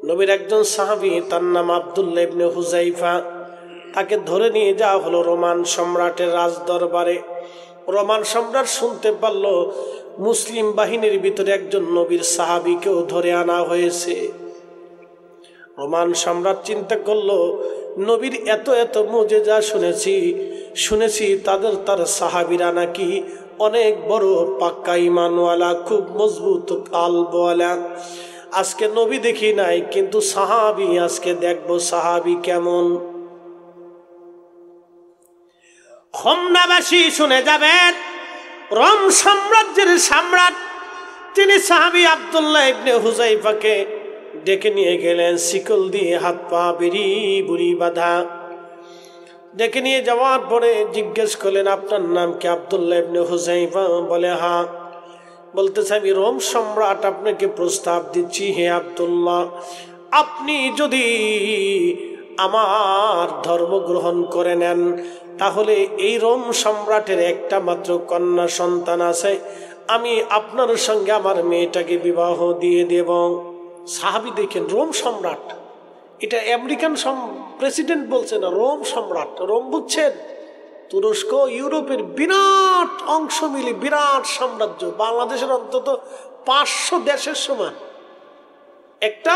নবীর একজন সাহাবী, তার নাম আব্দুল্লাহ ইবনে হুযাইফা, তাকে ধরে নিয়ে যাওয়া হলো রোমান সম্রাটের রাজ দরবারে। রোমান সম্রাট শুনতে পারল মুসলিম বাহিনীর ভিতরে একজন নবীর সাহাবীকেও ধরে আনা হয়েছে। রোমান সম্রাট চিন্তা করলো, নবীর এত এত মুজিজা শুনেছি তার সাহাবীরা নাকি অনেক বড় পাক্কা ঈমানওয়ালা, খুব মজবুত কালবওয়ালা। আজকে নবী দেখি নাই, কিন্তু সাহাবী আজকে দেখবো সাহাবী কেমন। হোমনাবাসী শুনে যাবেন, রোম সাম্রাজ্যের সম্রাট তিনি সাহাবী আব্দুল্লাহ ইবনে হুযাইফাকে ডেকে নিয়ে গেলেন, শিকল দিয়ে হাত পা বেরি বুড়ি বাঁধা। ডেকে নিয়ে যাওয়ার পরে জিজ্ঞেস করলেন, আপনার নাম কি? আব্দুল্লাহ ইবনে হুযাইফা বলে, হ্যাঁ। বলতেছে, আমি রোম সম্রাট আপনাকে প্রস্তাব দিচ্ছি, হে আব্দুল্লাহ, আপনি যদি আমার ধর্ম গ্রহণ করে নেন, তাহলে এই রোম সম্রাটের একটা মাত্র কন্যা সন্তান আছে, আমি আপনার সঙ্গে আমার মেয়েটাকে বিবাহ দিয়ে দেব। সাহাবী দেখেন, রোম সম্রাট, এটা আমেরিকান প্রেসিডেন্ট বলছে না, রোম সম্রাট। রোম বুঝছেন? তুরস্ক, ইউরোপের বিরাট অংশ মিলে বিরাট সাম্রাজ্য, বাংলাদেশের অন্তত 500 দেশের সমান একটা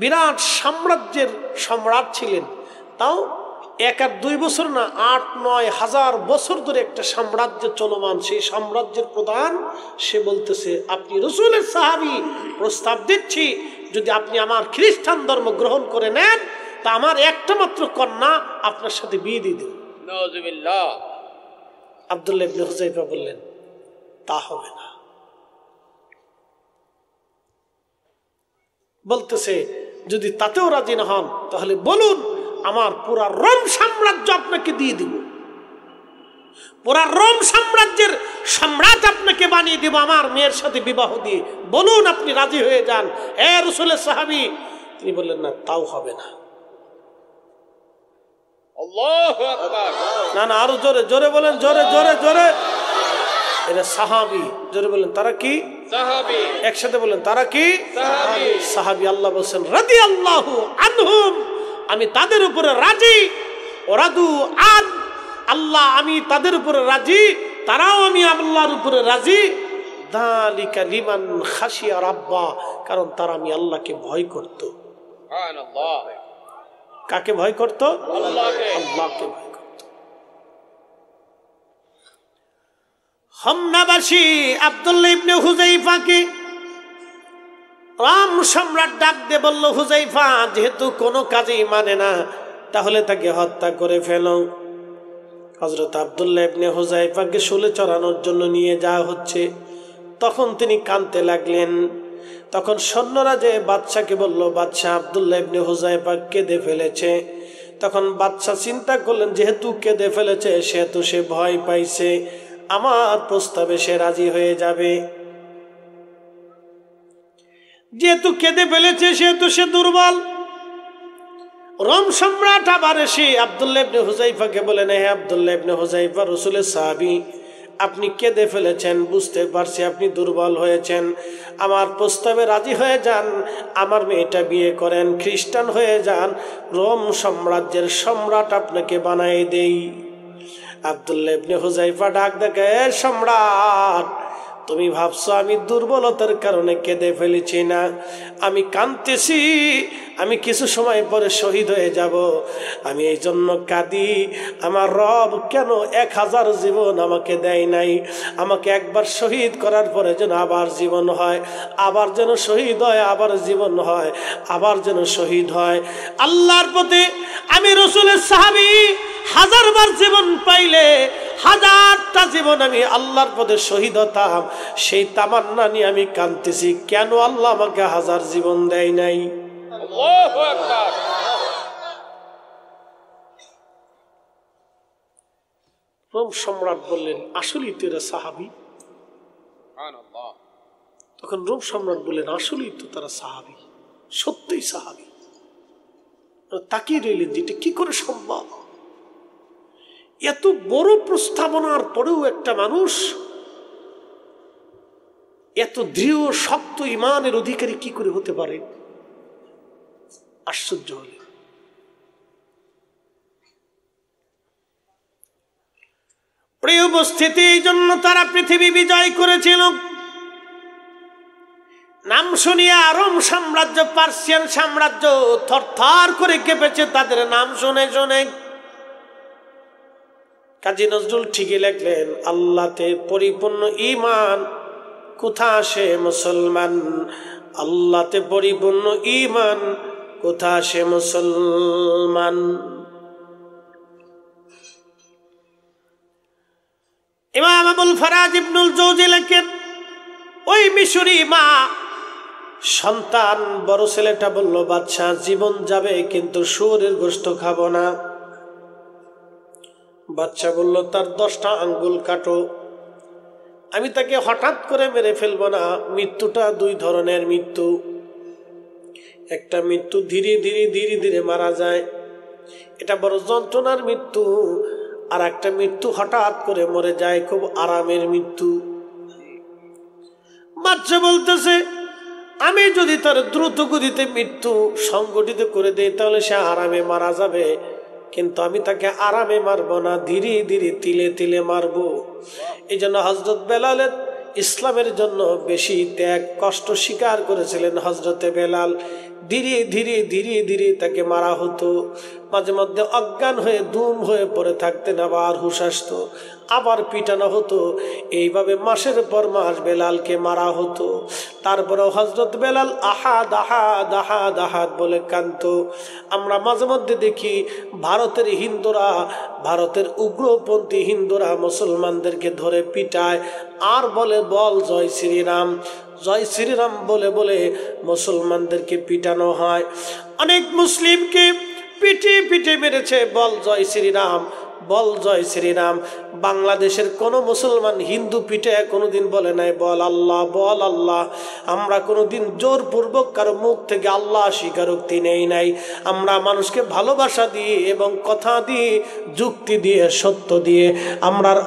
বিরাট সাম্রাজ্যের সম্রাট ছিলেন। তাও 1 আর 2 বছর না, 8-9 হাজার বছর ধরে একটা সাম্রাজ্য চলমান। সেই সাম্রাজ্যের প্রধান সে বলতেছে, আপনি রাসূলের সাহাবী, প্রস্তাব দিচ্ছি যদি আপনি আমার খ্রিস্টান ধর্ম গ্রহণ করে নেন, তা আমার একটা মাত্র কন্যা আপনার সাথে বিয়ে দিয়ে দেব। নাউযুবিল্লাহ। আব্দুল্লাহ ইবনে হুযাইফা বললেন, তা হবে না। বলতেছে, যদি তাতেও রাজি না হন, তাহলে বলুন, আমার পুরা রোম সাম্রাজ্য আপনাকে দিয়ে দিব, পুরা রোম সাম্রাজ্যের সম্রাট আপনাকে বানিয়ে দেব আমার মেয়ের সাথে বিবাহ দিয়ে। বলুন আপনি রাজি হয়ে যান, হে রাসূলের সাহাবী। তিনি বললেন, না, তাও হবে না। আল্লাহু আকবার। না না, আরো জোরে জোরে বলেন, জোরে জোরে জোরে। এরা সাহাবী, জোরে বলেন, তারা কি? সাহাবী। একসাথে বলেন, তারা কি? সাহাবী। সাহাবী। আল্লাহ বলেন, রাদিয়াল্লাহু আনহুম, আমি তাদের উপরে রাজি, ওরাদু আন, আল্লাহ আমি তাদের উপরে রাজি, তারাও আমি আল্লাহর উপরে রাজি। যালিকা লিমান খাশিয়া রাব্বা, কারণ তারা আমি আল্লাহকে ভয় করত। সুবহানাল্লাহ। কাকে ভয় করত? আল্লাহকে। আল্লাহকে ভয় করত। হামনাবাসী আব্দুল্লাহ ইবনে হুযাইফাকে রোম সম্রাট ডাক দিয়ে বলল, হুযাইফা যেহেতু কোনো কাজেই মানে না, তাহলে তাকে হত্যা করে ফেলো। হযরত আব্দুল্লাহ ইবনে হুযাইফাকে শুলে চড়ানোর জন্য নিয়ে যাওয়া হচ্ছে। তখন তিনি কাঁদতে লাগলেন। তখন সৈন্যরা যে বাদশাকে বলল, বাদশাহ আব্দুল্লাহ ইবনে হুযাইফা কেঁদে ফেলেছে। তখন বাদশাহ চিন্তা করলেন, যেহেতু কেঁদে ফেলেছে সেহেতু সে ভয় পাইছে, আমার প্রস্তাবে সে রাজি হয়ে যাবে। যেহেতু কেঁদে ফেলেছে সেহেতু সে দুর্বল। রোম সম্রাট আবার এসে আব্দুল্লাহ ইবনে হুযাইফাকে বলেন, হে আব্দুল্লাহ ইবনে হুযাইফা, রাসূলের সাহাবী, আপনি কেঁদে ফেলেছেন, বুঝতে পারছি আপনি দুর্বল হয়েছেন, আমার প্রস্তাবে রাজি হয়ে যান, আমার মেয়েটা বিয়ে করেন, খ্রিস্টান হয়ে যান, রোম সাম্রাজ্যের সম্রাট আপনাকে বানাই দেই। আব্দুল্লাহ ইবনে হুযাইফা ডাক দেখে, সম্রাট, তুমি ভাবছো আমি দুর্বলতার কারণে কেঁদে ফেলেছি না, আমি কাঁদতেছি, আমি কিছু সময় পরে শহীদ হয়ে যাব, আমি এই জন্য কাঁদি। আমার রব কেন 1000 জীবন আমাকে দেয় নাই, আমাকে একবার শহীদ করার পরে যেন আবার জীবন হয়, আবার যেন শহীদ হয়, আবার জীবন হয়, আবার যেন শহীদ হয়। আল্লাহর পথে আমি রাসূলের সাহাবী 1000 বার জীবন পাইলে 1000টা জীবন আমি আল্লাহর পথে শহীদ হতাম, সেই তামান্না নিয়ে আমি কাঁদতেছি, কেন আল্লাহ আমাকে 1000 জীবন দেয় নাই। আল্লাহু আকবার। রোম সম্রাট বললেন, আসলেই তো এরা সাহাবী। সুবহানাল্লাহ। তখন রোম সম্রাট বললেন, আসলেই তো তারা সাহাবী, সত্যিই সাহাবী। তাকিয়ে রইলেন যে এটা কি করে সম্ভব। এত বড় প্রস্তাবনার পরেও একটা মানুষ এত দৃঢ় শক্ত ইমানের অধিকারী কি করে হতে পারে। আশ্চর্য হলেন। প্রিয় উপস্থিতি, এই জন্য তারা পৃথিবী বিজয় করেছিল। নাম শুনিয়া রোম সাম্রাজ্য, পার্সিয়ান সাম্রাজ্য থরথর করে কেঁপেছে তাদের নাম শুনে শুনে। কাজী নজরুল ঠিকই লেখলেন, আল্লাহতে পরিপূর্ণ ঈমান কোথা সে মুসলমান, আল্লাহতে পরিপূর্ণ ঈমান কোথা সে মুসলমান। ইমাম আবুল ফারাজ ইবনুল জৌজি লেখেন, ওই মিশরি মা সন্তান বড় ছেলেটা বলল, বাদশা জীবন যাবে কিন্তু শুয়োরের গোশত খাবো না। বাদশা বলল, তার 10টা আঙ্গুল কাটো, আমি তাকে হঠাৎ করে মেরে ফেলবো না। মৃত্যুটা 2 ধরনের মৃত্যু, একটা মৃত্যু ধীরে ধীরে ধীরে ধীরে মারা যায়, এটা বড় যন্ত্রণার মৃত্যু, আর একটা মৃত্যু হঠাৎ করে মরে যায়, খুব আরামের মৃত্যু। বাদশা বলতেছে, আমি যদি তার দ্রুত গতিতে মৃত্যু সংগঠিত করে দেই তাহলে সে আরামে মারা যাবে, কিন্তু আমি তাকে আরামে মারবো না, ধীরে ধীরে তিলে তিলে মারবো। এই জন্য হযরত বেলালের ইসলামের জন্য বেশি ত্যাগ কষ্ট স্বীকার করেছিলেন হযরতে বেলাল। ধীরে ধীরে ধীরে ধীরে তাকে মারা হতো, মাঝে মধ্যে অজ্ঞান হয়ে দুম হয়ে পড়ে থাকতেন, আবার হুঁশ আসতো, আবার পিটানো হতো। এইভাবে মাসের পর মাস বেলালকে মারা হতো। তারপরেও হযরত বেলাল আহাদ আহাদ আহাদ আহাদ বলে কাঁদতো। আমরা মাঝে মধ্যে দেখি ভারতের হিন্দুরা, ভারতের উগ্রপন্থী হিন্দুরা মুসলমানদেরকে ধরে পিটায় আর বলে, বল জয় শ্রীরাম, জয় শ্রীরাম বলে বলে মুসলমানদেরকে পিটানো হয়। অনেক মুসলিমকে পিটে পিটে মেরেছে, বল জয় শ্রীরাম, বল জয় শ্রীরাম। বাংলাদেশের কোনো মুসলমান হিন্দু পিঠে কোনোদিন বলে নাই বল আল্লাহ, বল আল্লাহ। আমরা কোনোদিন জোরপূর্বক কারো মুখ থেকে আল্লাহ স্বীকারোক্তি নেই নাই। আমরা মানুষকে ভালোবাসা দিয়ে এবং কথা দিয়ে, যুক্তি দিয়ে, সত্য দিয়ে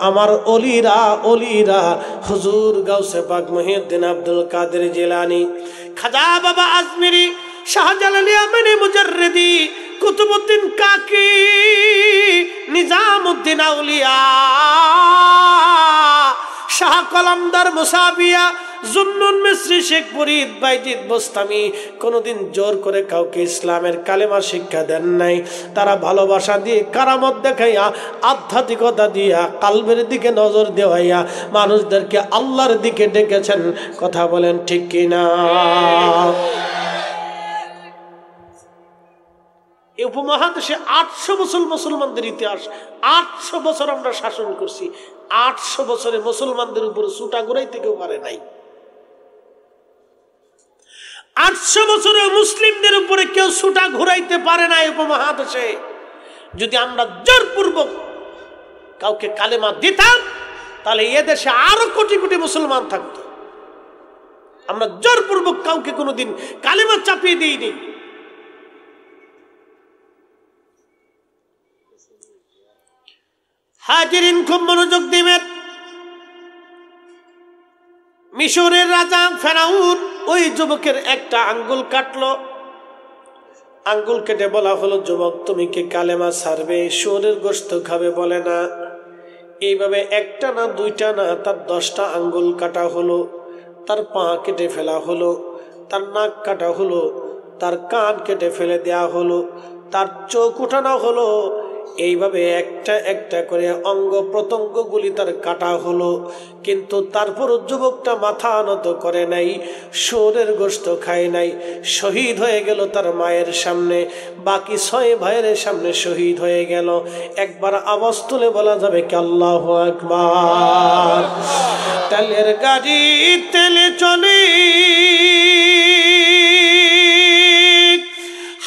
আমার অলিরা অলিরা হুজুর গাউসে পাক মুহিউদ্দিন আব্দুল কাদের জিলানী, খাজা বাবা আজমিরি, শাহজালাল ইয়ামানি মুজাররিদি, কুতুবউদ্দিন কাকি, নিজামউদ্দিন আউলিয়া, শাহ কলমদার মুসাবিয়া, জুন্নুন মিসরি, শেখ ফরিদ, বাইজিদ বোস্তামি কোনোদিন জোর করে কাউকে ইসলামের কালেমা শিক্ষা দেন নাই। তারা ভালোবাসা দিয়ে, কারামত দেখাইয়া, আধ্যাত্মিকতা দিয়া, কালবের দিকে নজর দেওয়াইয়া মানুষদেরকে আল্লাহর দিকে ডেকেছেন। কথা বলেন ঠিক কিনা? এই উপমহাদেশে 800 বছর মুসলমানদের ইতিহাস, 800 বছর আমরা শাসন করছি। 800 বছরে মুসলমানদের উপরে ছুটা ঘুরাইতে কেউ পারে নাই। 800 বছরে মুসলিমদের উপরে কেউ ছুটা ঘুরাইতে পারে না এই উপমহাদেশে। যদি আমরা জোরপূর্বক কাউকে কালেমা দিতাম তাহলে এদেশে আরো কোটি কোটি মুসলমান থাকতো। আমরা জোরপূর্বক কাউকে কোনোদিন কালেমা চাপিয়ে দিইনি। হাজিরিন, খুব মনোযোগ দিবেন। মিশরের রাজা ফেরাউন ওই যুবকের একটা আঙ্গুল কাটলো। আঙ্গুল কেটে বলা হলো, যুবক তুমি কি কালেমা ছাড়বে, শুয়োরের গোশত খাবে? বলে না। এইভাবে একটা না দুইটা না, তার 10টা আঙ্গুল কাটা হলো, তার পা কেটে ফেলা হলো, তার নাক কাটা হলো, তার কান কেটে ফেলে দেয়া হলো, তার চোখ উঠানো হলো। এইভাবে একটা একটা করে অঙ্গ প্রত্যঙ্গগুলি তার কাটা হলো, কিন্তু তারপর যুবকটা মাথা নত করে নাই, শুয়োরের গোশত খায় নাই, শহীদ হয়ে গেল তার মায়ের সামনে, বাকি 6 ভাইয়ের সামনে শহীদ হয়ে গেল। একবার আওয়াজ তুলে বলা যাবে কি আল্লাহু আকবার? তেলের গাড়ি তেলে চলে,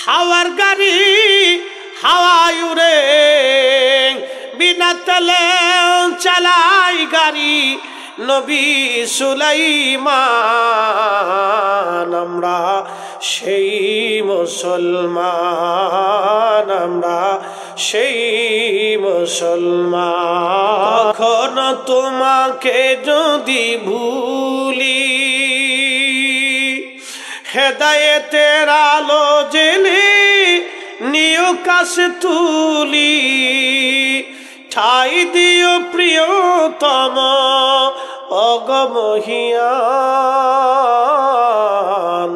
হাওয়ার গাড়ি হাওয়ায় উড়ে, বিনা তেলে চালাই গাড়ি নবী সুলাইমান। আমরা সেই মুসলমান, আমরা সেই মুসলমান। কখনো তোমাকে যদি ভুলি, হেদায়েতের আলো জেলে কাছে তুলি, ঠাই দিও প্রিয়তম অগমহিয়ান।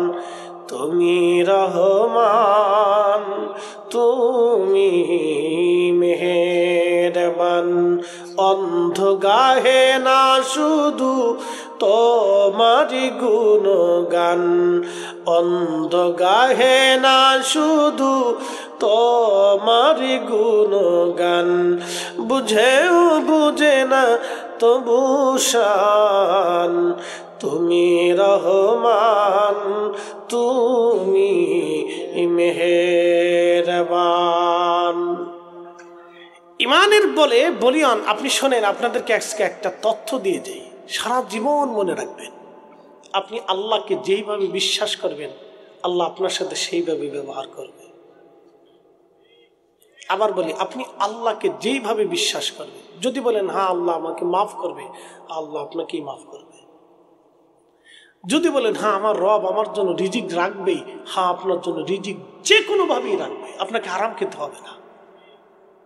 তুমি রহমান, তুমি মেহেরবান। অন্ধ গাহে না শুধু তোমারি গুণগান, অন্ধ গাহে না শুধু তোমারি গুণগান। বুঝেও বুঝে না তবু শান, তুমি রহমান, তুমি মেহেরবান। ইমানের বলে বলিয়ান আপনি শোনেন, আপনাদেরকে আজকে একটা তথ্য দিয়ে যাই, সারা জীবন মনে রাখবেন। আপনি আল্লাহকে যেইভাবে বিশ্বাস করবেন, আল্লাহ আপনার সাথে সেইভাবে ব্যবহার করবে। আবার বলি, আপনি আল্লাহকে যেইভাবে বিশ্বাস করবেন, যদি বলেন হ্যাঁ আল্লাহ আমাকে মাফ করবে, আল্লাহ আপনাকেই মাফ করবে। যদি বলেন হ্যাঁ আমার রব আমার জন্য রিজিক রাখবেই, হ্যাঁ আপনার জন্য রিজিক যে কোনো ভাবেই রাখবে, আপনাকে হারাম খেতে হবে না।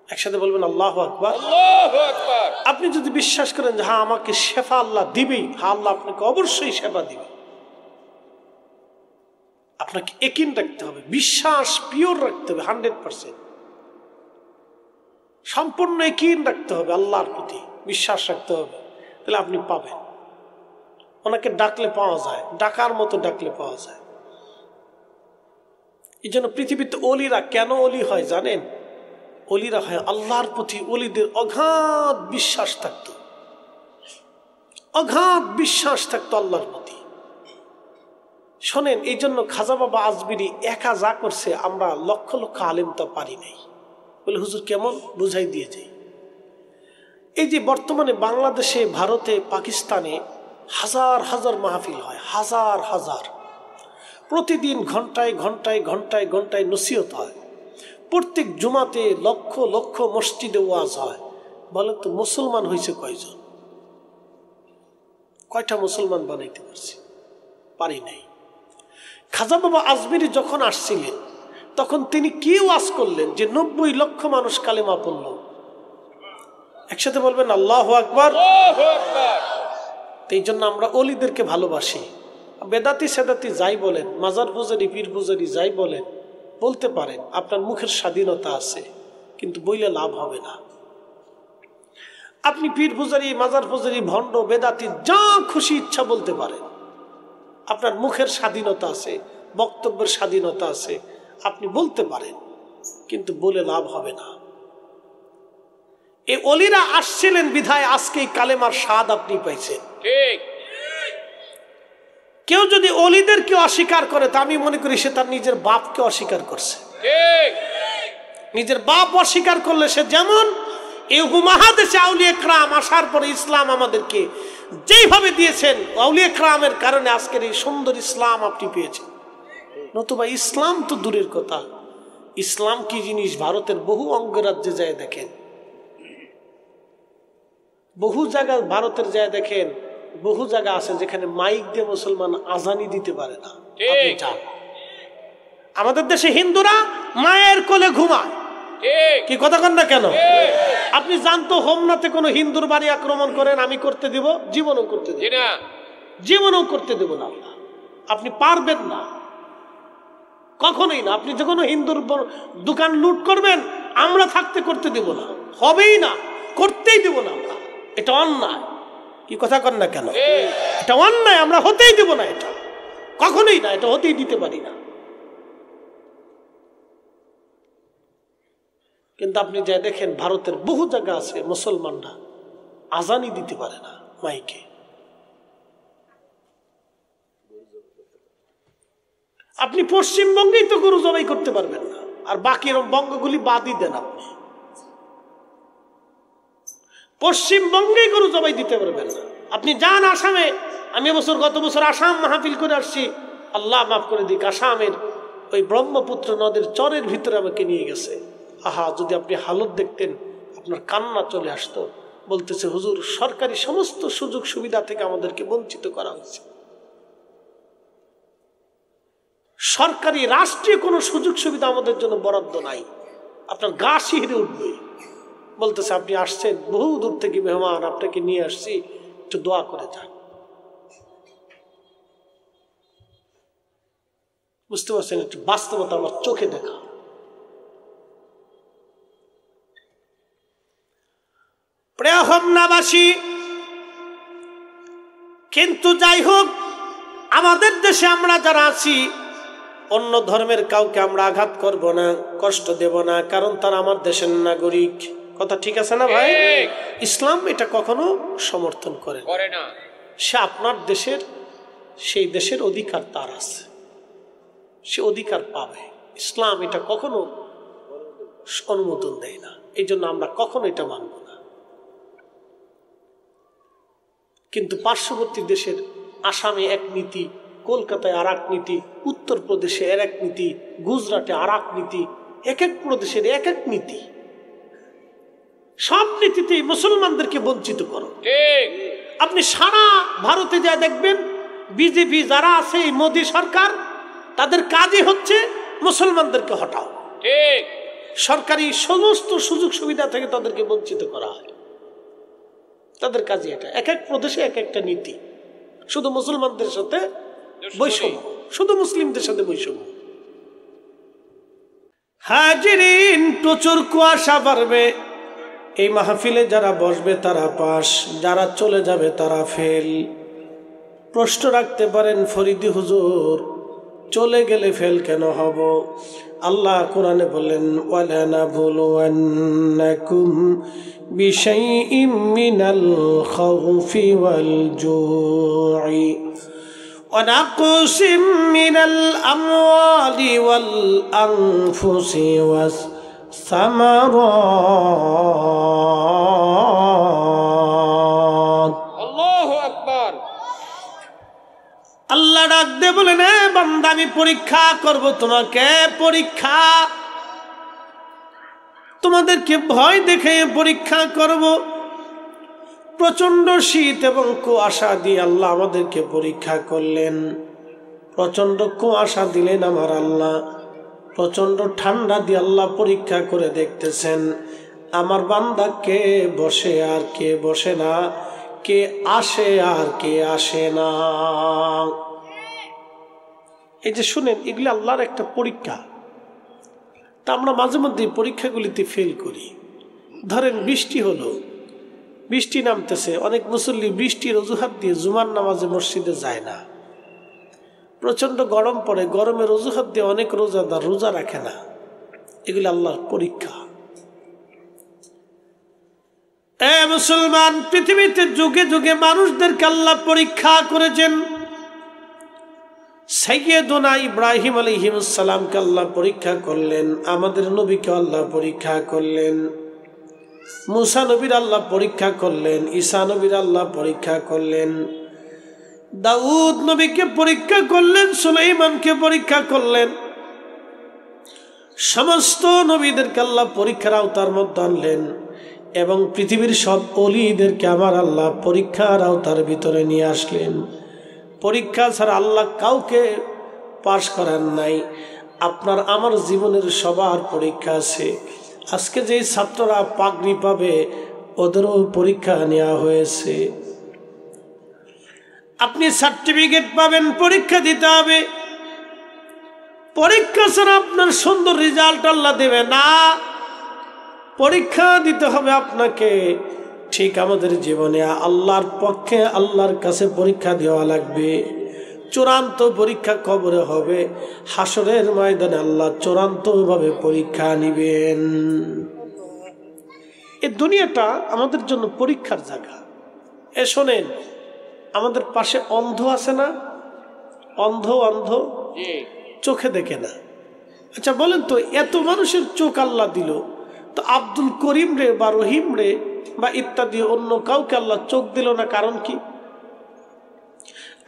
একসাথে বলবেন আল্লাহু আকবার। আপনি যদি বিশ্বাস করেন যে হ্যাঁ আমাকে শেফা আল্লাহ দিবেই, হ্যাঁ আল্লাহ আপনাকে অবশ্যই শেফা দিবে। আপনাকে ইয়াকিন রাখতে হবে, বিশ্বাস পিওর রাখতে হবে, 100% সম্পূর্ণ ইয়াকিন রাখতে হবে, আল্লাহর প্রতি বিশ্বাস রাখতে হবে, তাহলে আপনি পাবেন। ওনাকে ডাকলে পাওয়া যায়, ডাকার মতো ডাকলে পাওয়া যায়। এই জন্য পৃথিবীতে অলিরা কেন অলি হয় জানেন? অলিরা হয় আল্লাহর প্রতি, অলিদের অগাধ বিশ্বাস থাকতো, অগাধ বিশ্বাস থাকতো আল্লাহর প্রতি। শোনেন, এই জন্য খাজা বাবা আজমিরি একা যা করছে আমরা লক্ষ লক্ষ আলেম তা পারি নাই। বলে হুজুর কেমন? বুঝাই দিয়ে যাই। এই যে বর্তমানে বাংলাদেশে, ভারতে, পাকিস্তানে হাজার হাজার মাহফিল হয়, হাজার হাজার, প্রতিদিন ঘন্টায় ঘন্টায় ঘন্টায় ঘন্টায় নসিহত হয়, প্রত্যেক জুমাতে লক্ষ লক্ষ মসজিদে ওয়াজ হয়। বলে তো মুসলমান হয়েছে কয়জন? কয়টা মুসলমান বানাইতে পারছি? পারি নাই। খাজা বাবা আজমিরি যখন আসছিলেন তখন তিনি কি ওয়াজ করলেন যে 90 লক্ষ মানুষ কালেমা পড়ল। একসাথে বলবেন আল্লাহু আকবার। এই জন্য আমরা অলিদেরকে ভালোবাসি। বেদাতি সেদাতি যাই বলেন, মাজার পূজারি পীর পূজারি যাই বলেন, বলতে পারেন, আপনার মুখের স্বাধীনতা আছে, কিন্তু বইলে লাভ হবে না। আপনি পীর পূজারি, মাজার পূজারি, ভণ্ড, বেদাতি যা খুশি ইচ্ছা বলতে পারেন, আপনার মুখের স্বাধীনতা আছে, বক্তব্যের স্বাধীনতা আছে, আপনি বলতে পারেন, কিন্তু বলে লাভ হবে না। এই অলিরা আসছিলেন বিধায় আজকে এই কালেমার স্বাদ আপনি পাইছেন। ঠিক। কেউ যদি অলিদেরকে অস্বীকার করে, তা আমি মনে করি সে তার নিজের বাপকে অস্বীকার করছে। ঠিক। নিজের বাপ অস্বীকার করলে সে, যেমন এই উপমহাদেশে আউলিয়া কেরাম আসার পরে ইসলাম আমাদেরকে যেইভাবে দিয়েছেন, আউলিয়া কেরামের কারণে আজকের এই সুন্দর ইসলাম আপনি পেয়েছেন। নতুবা ইসলাম তো দূরের কথা, ইসলাম কি জিনিস ভারতের বহু অঙ্গরাজ্যে যায় দেখেন, বহু জায়গা ভারতের যায় দেখেন, বহু জায়গা আছে যেখানে মাইক দিয়ে মুসলমান আজানি দিতে পারে না। আমাদের দেশে হিন্দুরা মায়ের কোলে ঘুমায়, কি কথা কন না কেন? আপনি জানতো হোমনাথে কোনো হিন্দুর বাড়ি আক্রমণ করেন আমি করতে দিব? জীবনও করতে দেব না, জীবনও করতে দেব না। আপনি পারবেন না, কখনোই না। আপনি যখন হিন্দুর দোকান লুট করবেন, আমরা থাকতে করতে দেব না, হবেই না, করতেই দেব না আমরা। এটা অন্যায়, কি কথা কন না কেন? এটা অন্যায়, আমরা হতেই দেব না, এটা কখনোই না, এটা হতেই দিতে পারি না। কিন্তু আপনি যাই দেখেন ভারতের বহু জায়গা আছে মুসলমানরা আজানই দিতে পারে না মাইকে। আপনি পশ্চিমবঙ্গেই তো গরু জবাই করতে পারবেন না, আর বাকি বঙ্গগুলি বাদই দেন। আপনি পশ্চিমবঙ্গেই গরু জবাই দিতে পারবেন না। আপনি যান আসামে, আমি গত বছর আসাম মাহফিল করে আসছি, আল্লাহ মাফ করে দিক, আসামের ওই ব্রহ্মপুত্র নদীর চরের ভিতরে আমাকে নিয়ে গেছে। আহা, যদি আপনি হালত দেখতেন আপনার কান্না চলে আসতো। বলতেছে হুজুর, সরকারি সমস্ত সুযোগ সুবিধা থেকে আমাদেরকে বঞ্চিত করা হয়েছে, সরকারি রাষ্ট্রীয় কোনো সুযোগ সুবিধা আমাদের জন্য বরাদ্দ নাই। আপনার গা শিহরে উঠবে, বলতেছে আপনি আসছেন বহু দূর থেকে মেহমান, আপনাকে নিয়ে আসছি, একটু দোয়া করে যান। বুঝতে পারছেন? একটু বাস্তবতা আমার চোখে দেখা। প্রিয় হোমনাবাসী, কিন্তু যাই হোক, আমাদের দেশে আমরা যারা আছি অন্য ধর্মের কাউকে আমরা আঘাত করব না, কষ্ট দেব না, কারণ তারা আমার দেশের নাগরিক। কথা ঠিক আছে না ভাই? ইসলাম এটা কখনো সমর্থন করে না। সে আপনার দেশের, সেই দেশের অধিকার তার আছে, সে অধিকার পাবে। ইসলাম এটা কখনো অনুমোদন দেয় না, এই জন্য আমরা কখনো এটা মানব না। কিন্তু পার্শ্ববর্তী দেশের আসামে এক নীতি, কলকাতায় আর এক নীতি, উত্তরপ্রদেশে আর এক নীতি, গুজরাটে আর এক নীতি, এক এক প্রদেশের এক এক নীতি। সব নীতিতেই মুসলমানদেরকে বঞ্চিত করো। আপনি সারা ভারতে যা দেখবেন, বিজেপি যারা আছে, এই মোদী সরকার, তাদের কাজই হচ্ছে মুসলমানদেরকে হটাও। সরকারি সমস্ত সুযোগ সুবিধা থেকে তাদেরকে বঞ্চিত করা হয়, তাদের কাজই এটা। এক এক প্রদেশে এক একটা নীতি, শুধু মুসলমানদের সাথে বৈষম্য, শুধু মুসলিমদের সাথে বৈষম্য। হাজিরিন, প্রচুর কুয়াশা বাড়বে। এই মাহফিলে যারা বসবে তারা পাস, যারা চলে যাবে তারা ফেল। প্রশ্ন রাখতে পারেন, ফরিদি হুজুর চলে গেলে ফেল কেন হব? আল্লাহ কোরআনে বললেন, ওয়ালানাবলুওয়ান্নাকুম বিশাইইম মিনাল খাউফি ওয়াল জুই ওয়া নাকসিম মিনাল আমওয়ালি ওয়াল আনফুসি ওয়াস সামারাত। আল্লাহু আকবার। আল্লাহ ডাক দিয়ে বলেন, বান্দা আমি পরীক্ষা করব তোমাকে, পরীক্ষা, তোমাদেরকে ভয় দেখে পরীক্ষা করব। প্রচন্ড শীত এবং কুয়াশা দিয়ে আল্লাহ আমাদেরকে পরীক্ষা করলেন। প্রচন্ড কুয়াশা দিলেন আমার আল্লাহ, প্রচন্ড ঠান্ডা দিয়ে আল্লাহ পরীক্ষা করে দেখতেছেন আমার বান্দা কে বসে আর কে বসে না, কে আসে আর কে আসে না। এই যে শুনেন, এগুলি আল্লাহর একটা পরীক্ষা। তা আমরা মাঝে মধ্যে পরীক্ষাগুলিতে ফেল করি। ধরেন বৃষ্টি হলো, বৃষ্টি নামতেছে, অনেক মুসল্লি বৃষ্টির অজুহাত দিয়ে জুমার নামাজে মসজিদে যায় না। প্রচন্ড গরম পড়ে, গরমের অজুহাত দিয়ে অনেক রোজাদার রোজা রাখে না। এগুলি আল্লাহর পরীক্ষা। মুসলমান, পৃথিবীতে যুগে যুগে মানুষদেরকে আল্লাহ পরীক্ষা করেছেন। সাইয়্যিদুনা ইব্রাহিম আলাইহিস সালামকে আল্লাহ পরীক্ষা করলেন, আমাদের নবীকে আল্লাহ পরীক্ষা করলেন, মুসা নবীর আল্লাহ পরীক্ষা করলেন, ঈসা নবীর আল্লাহ পরীক্ষা করলেন, দাউদ নবীকে পরীক্ষা করলেন, সুলাইমানকে পরীক্ষা করলেন। সমস্ত নবীদেরকে আল্লাহ পরীক্ষার আওতার মধ্যে আনলেন এবং পৃথিবীর সব ওলিদেরকে আমার আল্লাহ পরীক্ষার আওতার ভিতরে নিয়ে আসলেন। পরীক্ষা ছাড়া আল্লাহ কাউকে পাশ করার নাই। আপনার আমার জীবনের সবার পরীক্ষা আছে। আজকে যেই ছাত্ররা পাগড়ি পাবে, ওদেরও পরীক্ষা নেওয়া হয়েছে। আপনি সার্টিফিকেট পাবেন, পরীক্ষা দিতে হবে। পরীক্ষা ছাড়া আপনার সুন্দর রেজাল্ট আল্লাহ দেবে না, পরীক্ষা দিতে হবে আপনাকে। ঠিক আমাদের জীবনে আল্লাহর পক্ষে, আল্লাহর কাছে পরীক্ষা দেওয়া লাগবে। চূড়ান্ত পরীক্ষা কবরে হবে, হাসরের ময়দানে আল্লাহ চূড়ান্তভাবে পরীক্ষা নিবেন। এই দুনিয়াটা আমাদের জন্য পরীক্ষার জায়গা। শোনেন, আমাদের পাশে অন্ধ আছে না? অন্ধ অন্ধ চোখে দেখে না। আচ্ছা বলেন তো, এত মানুষের চোখ আল্লাহ দিল, তো আব্দুল করিম রে বা রহিম রে বা ইত্যাদি অন্য কাউকে আল্লাহ চোখ দিল না? কারণ কি?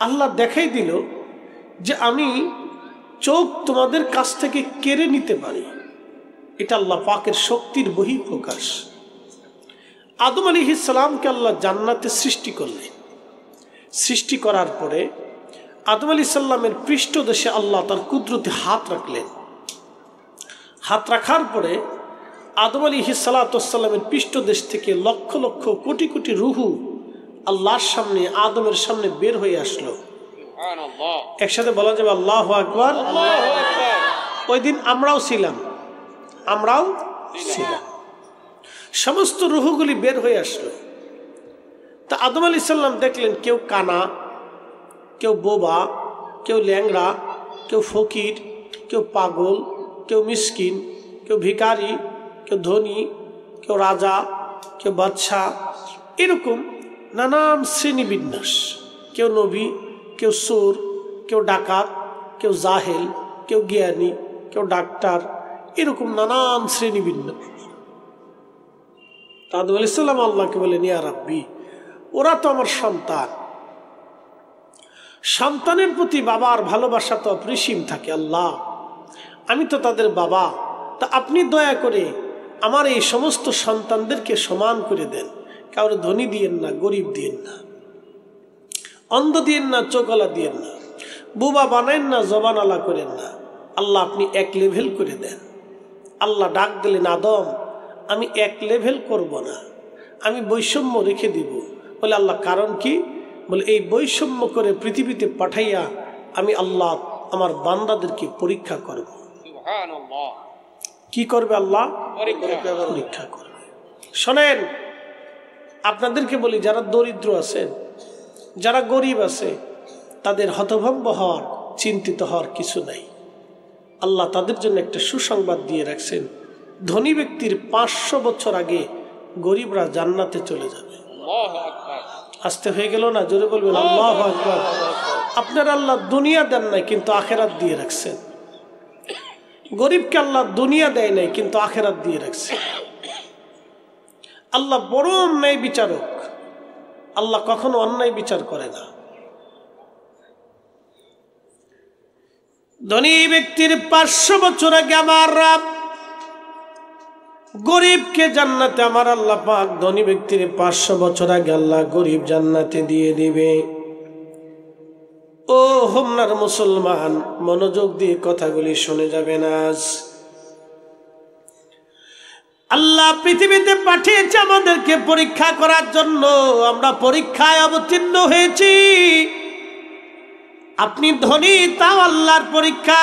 আল্লাহ দেখাই দিল যে আমি চোখ তোমাদের কাছ থেকে কেড়ে নিতে পারি। এটা আল্লাহ পাকের শক্তির বহিঃপ্রকাশ। আদম আলাইহিস সালামকে আল্লাহ জান্নাতে সৃষ্টি করলেন। সৃষ্টি করার পরে আদম আলাইহিস সালামের পৃষ্ঠদেশে আল্লাহ তার কুদরতে হাত রাখলেন। হাত রাখার পরে আদম আলাইহিস সালামের পৃষ্ঠদেশ থেকে লক্ষ লক্ষ কোটি কোটি রুহু আল্লাহর সামনে, আদমের সামনে বের হয়ে আসলো। একসাথে বলা যাবে আল্লাহু আকবার। ওই দিন আমরাও ছিলাম। সমস্ত রুহুগুলি বের হয়ে আসলো। তা আদম আলাইহিস সালাম দেখলেন কেউ কানা, কেউ বোবা, কেউ ল্যাংড়া, কেউ ফকির, কেউ পাগল, কেউ মিসকিন, কেউ ভিখারি, কেউ ধনী, কেউ রাজা, কেউ বাদশাহ, এরকম নানান শ্রেণীবিন্যাস। কেউ নবী, কেউ চোর, কেউ ডাকাত, কেউ জাহেল, কেউ জ্ঞানী, কেউ ডাক্তার, এরকম নানান শ্রেণীবিন্যাস। আদম আলাইহিস সালাম আল্লাহকে বলেন, ইয়া রাব্বি, ওরা তো আমার সন্তান, সন্তানের প্রতি বাবার ভালোবাসা তো অপরিসীম থাকে। আল্লাহ, আমি তো তাদের বাবা, তা আপনি দয়া করে আমার এই সমস্ত সন্তানদেরকে সমান করে দেন। কাউরে ধনী দিয়েন না, গরিব দিয়েন না, অন্ধ দিয়েন না, চোখওয়ালা দিয়েন না, বুবা বানায়েন না, জবান আলা করেন না। আল্লাহ, আপনি এক লেভেল করে দেন। আল্লাহ ডাক দিলেন, আদম, আমি এক লেভেল করব না, আমি বৈষম্য রেখে দিব। বলে, আল্লাহ কারণ কি? বলে, এই বৈষম্য করে পৃথিবীতে পাঠাইয়া আমি আল্লাহ আমার বান্দাদেরকে পরীক্ষা করব। কি করবে আল্লাহ? পরীক্ষা করবে। শোনেন, আপনাদেরকে বলি, যারা দরিদ্র আছেন, যারা গরিব আছে, তাদের হতভম্ব হওয়ার, চিন্তিত হওয়ার কিছু নাই। আল্লাহ তাদের জন্য একটা সুসংবাদ দিয়ে রাখছেন। ধনী ব্যক্তির 500 বছর আগে গরিবরা জান্নাতে চলে যাবে। আসতে হয়ে গেল না? জোরে বলবেন আল্লাহু আকবার। আপনার আল্লাহ দুনিয়া দেন নাই, কিন্তু আখেরাত দিয়ে রাখছেন। গরিবকে আল্লাহ দুনিয়া দেয় নাই, কিন্তু আখেরাত দিয়ে রাখছে। আল্লাহ বড় অন্যায় বিচারক। আল্লাহ কখনো অন্যায় বিচার করে না। ধনী ব্যক্তির 500 বছর আগে আমার রব গরিবকে জান্নাতে, আমার আল্লাহ পাক ধনী ব্যক্তির 500 বছর আগে আল্লাহ গরিব জান্নাতে দিয়ে দিবে। ও হোমনার মুসলমান, মনোযোগ দিয়ে কথাগুলি শুনে যাবেন। আজ আল্লাহ পৃথিবীতে পাঠিয়েছে আমাদেরকে পরীক্ষা করার জন্য। আমরা পরীক্ষায় অবতীর্ণ হয়েছি। আপনি ধনী, তাও আল্লাহর পরীক্ষা।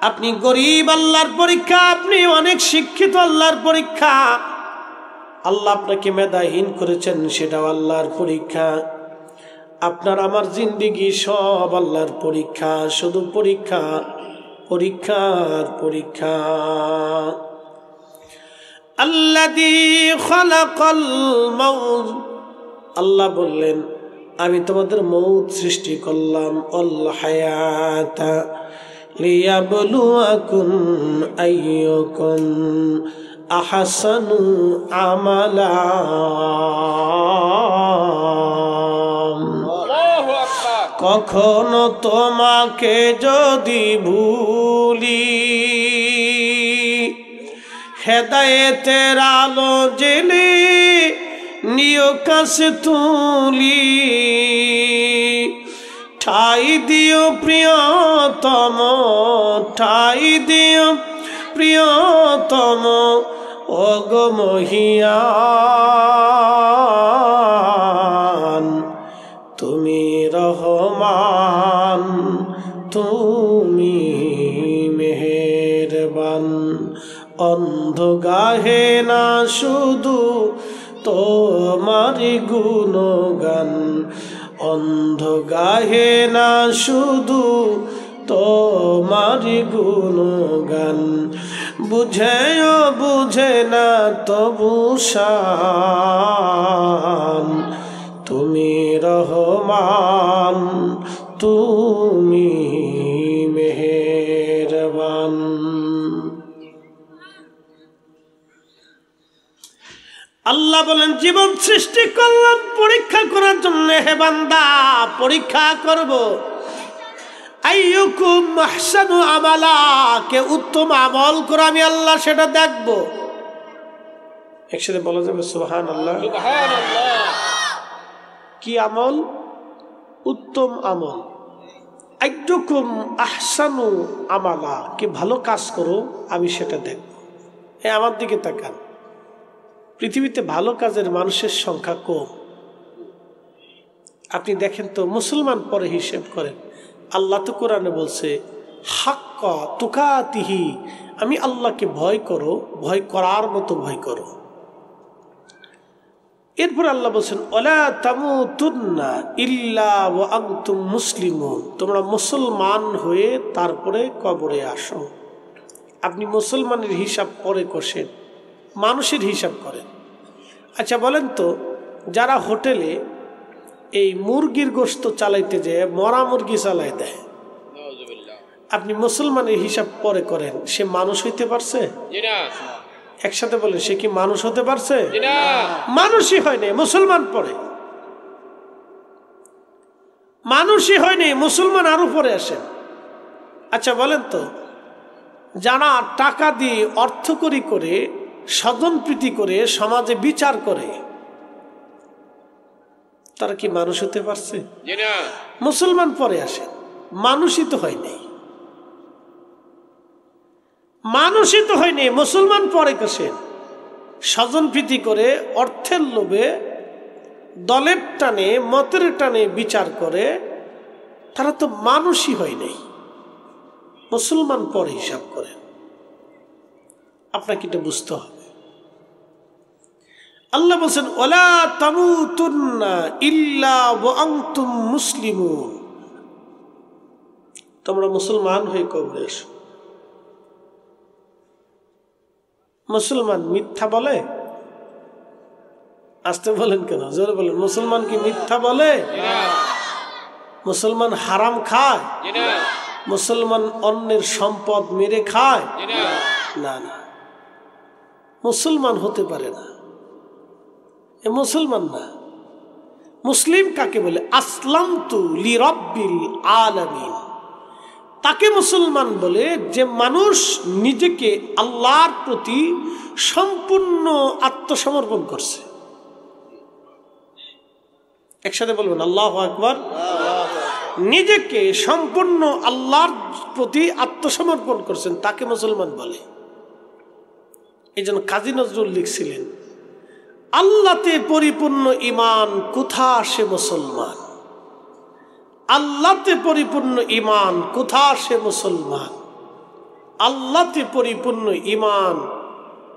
আপনি গরিব, আল্লাহর পরীক্ষা। আপনি অনেক শিক্ষিত, আল্লাহর পরীক্ষা। আল্লাহ আপনাকে মেধাহীন করেছেন, সেটাও আল্লাহর পরীক্ষা। আপনার আমার জিন্দেগি সব আল্লাহর পরীক্ষা। শুধু পরীক্ষা, পরীক্ষার পরীক্ষা। আল্লাযী খালাকাল মাউত, আল্লাহ বললেন, আমি তোমাদের মৌত সৃষ্টি করলাম। অল হায়াতা লিয়াবলুয়াকুম আইয়ুকুম আহসানু আমালা। কখনো তোমাকে যদি ভুলি, হেদায়েতের আলো জেলে নিয় কাছে তুলি। ঠাই দিও প্রিয়তম, ঠাই দিও প্রিয়তম, ওগো মহিয়ান। তুমি রহমান, তুমি মেহেরবান। অন্ধ গাহে না শুধু তোমারি গুণগান, অন্ধ গাহে না শুধু তোমারি গুণগান। বুঝেও বুঝে না তবু শান। তুমি রহমান, তুমি মেহেরবান। আল্লাহ বলেন, জীবন সৃষ্টি করলাম পরীক্ষা করার জন্য। হে বান্দা, পরীক্ষা করব। আইয়ুকুম আহসানু আমালা, কে উত্তম আমল করে আমি আল্লাহ সেটা দেখব। একসাথে বলা যাবে সুবহানাল্লাহ। কি আমল? উত্তম আমল। আইয়ুকুম আহসানু আমালা, কি ভালো কাজ করো, আমি সেটা দেখব। আমার দিকে তাকান, পৃথিবীতে ভালো কাজের মানুষের সংখ্যা কম। আপনি দেখেন তো, মুসলমান পরে হিসেব করেন। আল্লাহ তো কোরআনে বলছে হাক্কা তুকাতিহি, আমি আল্লাহকে ভয় করো, ভয় করার মতো ভয় করো। এরপর আল্লাহ বলছেন ওয়ালা তামুতুন্না ইল্লা ওয়া আনতুম মুসলিমুন, তোমরা মুসলমান হয়ে তারপরে কবরে আসো। আপনি মুসলমানের হিসাব পরে কষেন, মানুষের হিসাব করেন। আচ্ছা বলেন তো, যারা হোটেলে এই মুরগির গোশত চালাইতে যে মরা মুরগি চালাই দেয়, আপনি মুসলমানের হিসাব পরে করেন, সে মানুষ হইতে পারছে? একসাথে বলেন, সে কি মানুষ হতে পারছে? মানুষই হয়নি, মুসলমান পরে। মানুষই হয়নি, মুসলমান আরো পরে আসেন। আচ্ছা বলেন তো, যারা টাকা দিয়ে অর্থকরী করে স্বজনপ্রীতি করে সমাজে বিচার করে, তারা কি মানুষ হতে পারছে? মুসলমান পরে আসেন, মানুষই তো হয়নি, মানুষই তো হয়নি, মুসলমান পরে আসেন। স্বজনপ্রীতি করে অর্থের লোভে দলের টানে মতের টানে বিচার করে, তারা তো মানুষই হয় নাই, মুসলমান পরে হিসাব করেন। আপনাকে এটা বুঝতে হবে। আল্লাহ বলছেন ওয়ালা তামুতুন্না ইল্লা ওয়া আনতুম মুসলিমুন, তোমরা মুসলমান হয়ে কবরে এসো। মুসলমান মিথ্যা বলে? আসতে বলেন কেন, জোরে বলেন। মুসলমান কি মিথ্যা বলে? মুসলমান হারাম খায়? মুসলমান অন্যের সম্পদ মেরে খায়? না না, মুসলমান হতে পারে না, এ মুসলমান না। মুসলিম কাকে বলে? আসলামতু লিরাব্বিল আলামিন, তাকে মুসলমান বলে যে মানুষ নিজেকে আল্লাহর প্রতি সম্পূর্ণ আত্মসমর্পণ করছে। একসাথে বলবেন আল্লাহু আকবার। নিজেকে সম্পূর্ণ আল্লাহর প্রতি আত্মসমর্পণ করছেন, তাকে মুসলমান বলে। এই জন্য কাজী নজরুল লিখছিলেন, আল্লাহতে পরিপূর্ণ ঈমান কোথা সে মুসলমান, আল্লাহতে পরিপূর্ণ ঈমান কোথা সে মুসলমান, আল্লাহতে পরিপূর্ণ ঈমান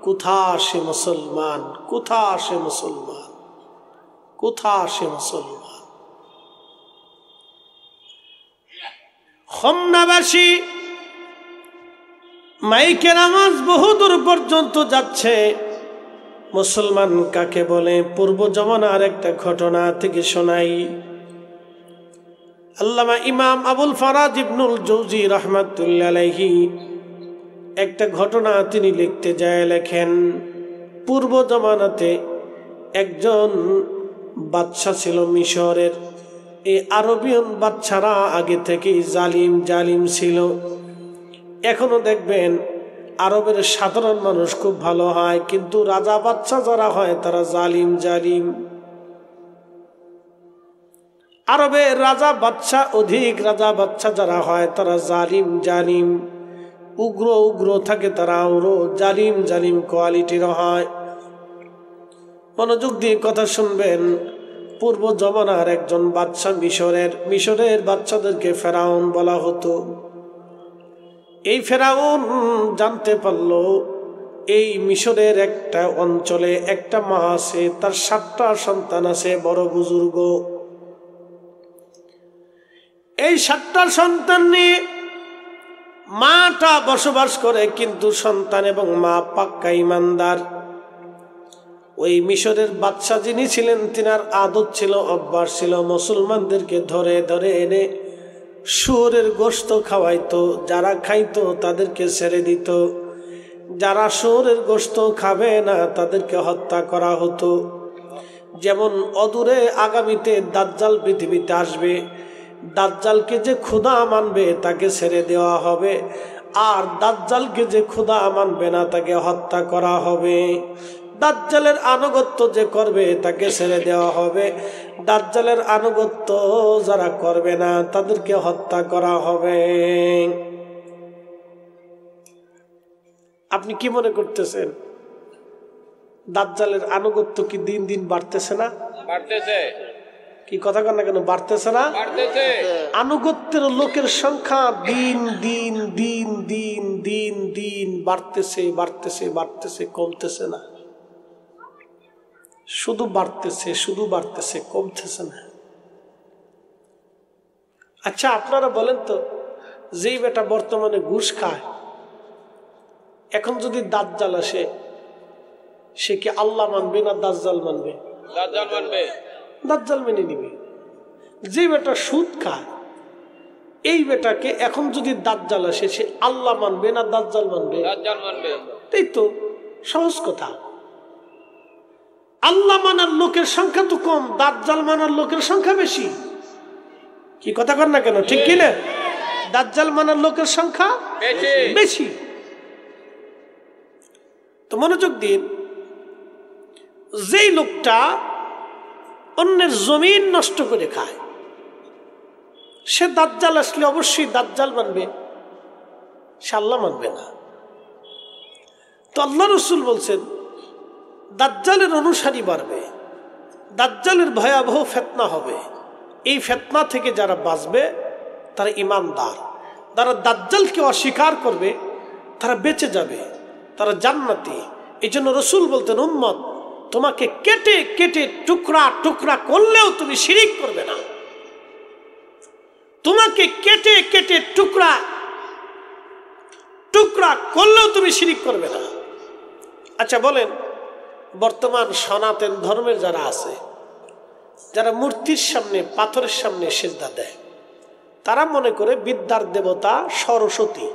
কোথা সে মুসলমান, কোথা সে মুসলমান, কোথা সে মুসলমান। হোমনাবাসী মাইকের আওয়াজ বহুদূর পর্যন্ত যাচ্ছে। মুসলমান কাকে বলে? পূর্ব জমানার একটা ঘটনা থেকে শোনাই। আল্লামা ইমাম আবুল ফারাজ ইবনুল জৌজি রাহমাতুল্লাহ আলাইহি একটা ঘটনা তিনি লিখতে যায়, লেখেন পূর্ব জমানাতে একজন বাদশা ছিল মিশরের। এই আরবিয়ান বাদশারা আগে থেকেই জালিম ছিল। এখনো দেখবেন আরবের সাধারণ মানুষ খুব ভালো হয়, কিন্তু রাজা বাদশা যারা হয় তারা জালিম। আরবের রাজা বাদশা, অধিক রাজা বাদশা যারা হয় তারা জালিম, উগ্র থাকে, তারা আরো জালিম কোয়ালিটির হয়। মনোযোগ দিয়ে কথা শুনবেন। পূর্ব জমানার একজন বাদশা মিশরের বাদশাদেরকে ফেরাউন বলা হতো। এই ফেরাউন জানতে পারল এই মিশরের একটা অঞ্চলে একটা মা আছে, তার 7টা সন্তান আছে, বড় বুজুর্গ। এই 7টা সন্তান নিয়ে মাটা বসবাস করে, কিন্তু সন্তান এবং মা পাক্কা ইমানদার। ওই মিশরের বাদশা যিনি ছিলেন, তিনার আদত ছিল, অভ্যাস ছিল, মুসলমানদেরকে ধরে এনে শুয়োরের গোশত খাওয়াইতো। যারা খাইতো তাদেরকে ছেড়ে দিত, যারা শুয়োরের গোশত খাবে না তাদেরকে হত্যা করা হতো। যেমন অদূরে আগামীতে দাজ্জাল পৃথিবীতে আসবে, দাজ্জালকে যে খোদা মানবে তাকে ছেড়ে দেওয়া হবে, আর দাজ্জালকে যে খোদা মানবে না তাকে হত্যা করা হবে। দাজ্জালের আনুগত্য যে করবে তাকে ছেড়ে দেওয়া হবে, দাজ্জালের আনুগত্য যারা করবে না তাদেরকে হত্যা করা হবে। আপনি কি মনে করতেছেন দাজ্জালের আনুগত্য কি দিন দিন বাড়তেছে না? বাড়তেছে। কি কথা কন না কেন? বাড়তেছে না? বাড়তেছে। আনুগত্যের লোকের সংখ্যা দিন দিন দিন দিন দিন দিন বাড়তেছে বাড়তেছে বাড়তেছে, কমতেছে না। শুধু বাড়তেছে শুধু বাড়তেছে, কমতেছে না। আচ্ছা আপনারা বলেন তো, যেই বেটা বর্তমানে ঘুষ খায়, এখন যদি দাজ্জাল আসে, সে কি আল্লাহ মানবে না দাজ্জাল মানবে? দাজ্জাল মানবে। দাজ্জাল মেনে নিবে। যে বেটা সুদ খায়, এই বেটাকে এখন যদি দাজ্জাল আসে, সে আল্লাহ মানবে না দাজ্জাল মানবে? দাজ্জাল মানবে। তাই তো, সহজ কথা। আল্লাহ মানার লোকের সংখ্যা তো কম, দাজ্জাল মানার লোকের সংখ্যা বেশি। কি কথা কর না কেন? ঠিক কি না? দাজ্জাল মানার লোকের সংখ্যা বেশি। তো মনোযোগ দিন, যেই লোকটা অন্যের জমিন নষ্ট করে খায়, সে দাজ্জাল আসলে অবশ্যই দাজ্জাল মানবে, সে আল্লাহ মানবে না। তো আল্লাহ রসুল বলছেন দাজ্জালের অনুসারী বাড়বে, দাজ্জালের ভয়াবহ ফিতনা হবে। এই ফিতনা থেকে যারা বাঁচবে তারা ঈমানদার, যারা দাজ্জালকে অস্বীকার করবে তারা বেঁচে যাবে, তারা জান্নাতি। এই জন্য রসুল বলতেন, উম্মত তোমাকে কেটে কেটে টুকরা টুকরা করলেও তুমি শিরিক করবে না। তোমাকে কেটে কেটে টুকরা টুকরা করলেও তুমি শিরিক করবে না। আচ্ছা বলেন, বর্তমান সনাতন ধর্মের যারা আছে, যারা মূর্তির সামনে পাথরের সামনে সিজদা দেয়, তারা মনে করে বিদ্যার দেবতা সরস্বতী,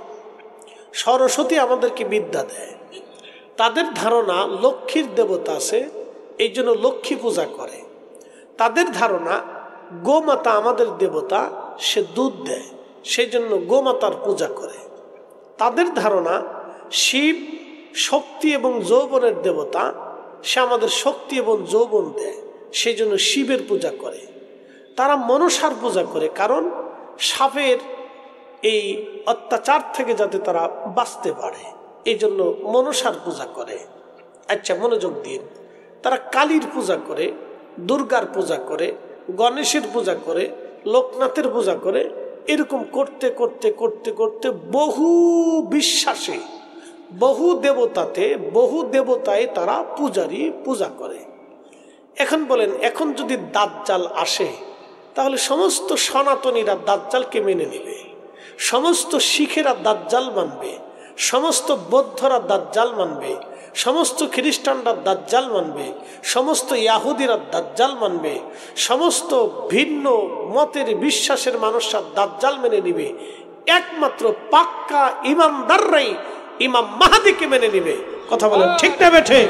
সরস্বতী আমাদেরকে বিদ্যা দেয়। তাদের ধারণা লক্ষ্মীর দেবতা আছে, এই জন্য লক্ষ্মী পূজা করে। তাদের ধারণা গোমাতা আমাদের দেবতা, সে দুধ দেয়, সেই জন্য গোমাতার পূজা করে। তাদের ধারণা শিব শক্তি এবং যৌবনের দেবতা, সে আমাদের শক্তি এবং যৌবন দেয়, সেই জন্য শিবের পূজা করে। তারা মনসার পূজা করে, কারণ সাপের এই অত্যাচার থেকে যাতে তারা বাঁচতে পারে, এই জন্য মনসার পূজা করে। আচ্ছা মনোযোগ দিন, তারা কালীর পূজা করে, দুর্গার পূজা করে, গণেশের পূজা করে, লোকনাথের পূজা করে। এরকম করতে করতে করতে করতে বহু বিশ্বাসে, বহু দেবতাতে, বহু দেবতায় তারা পূজারি পূজা করে। এখন বলেন, এখন যদি দাজ্জাল আসে, তাহলে সমস্ত সনাতনীরা দাজ্জালকে মেনে নেবে, সমস্ত শিখেরা দাজ্জাল মানবে, সমস্ত বৌদ্ধরা দাজ্জাল মানবে, সমস্ত খ্রিস্টানরা দাজ্জাল মানবে, সমস্ত ইয়াহুদিরা দাজ্জাল মানবে, সমস্ত ভিন্ন মতের বিশ্বাসের মানুষরা দাজ্জাল মেনে নিবে। একমাত্র পাক্কা ইমানদাররাই ইমাম মাহদীকে মেনে নিবে। কথা বলেন ঠিক না বেঠে?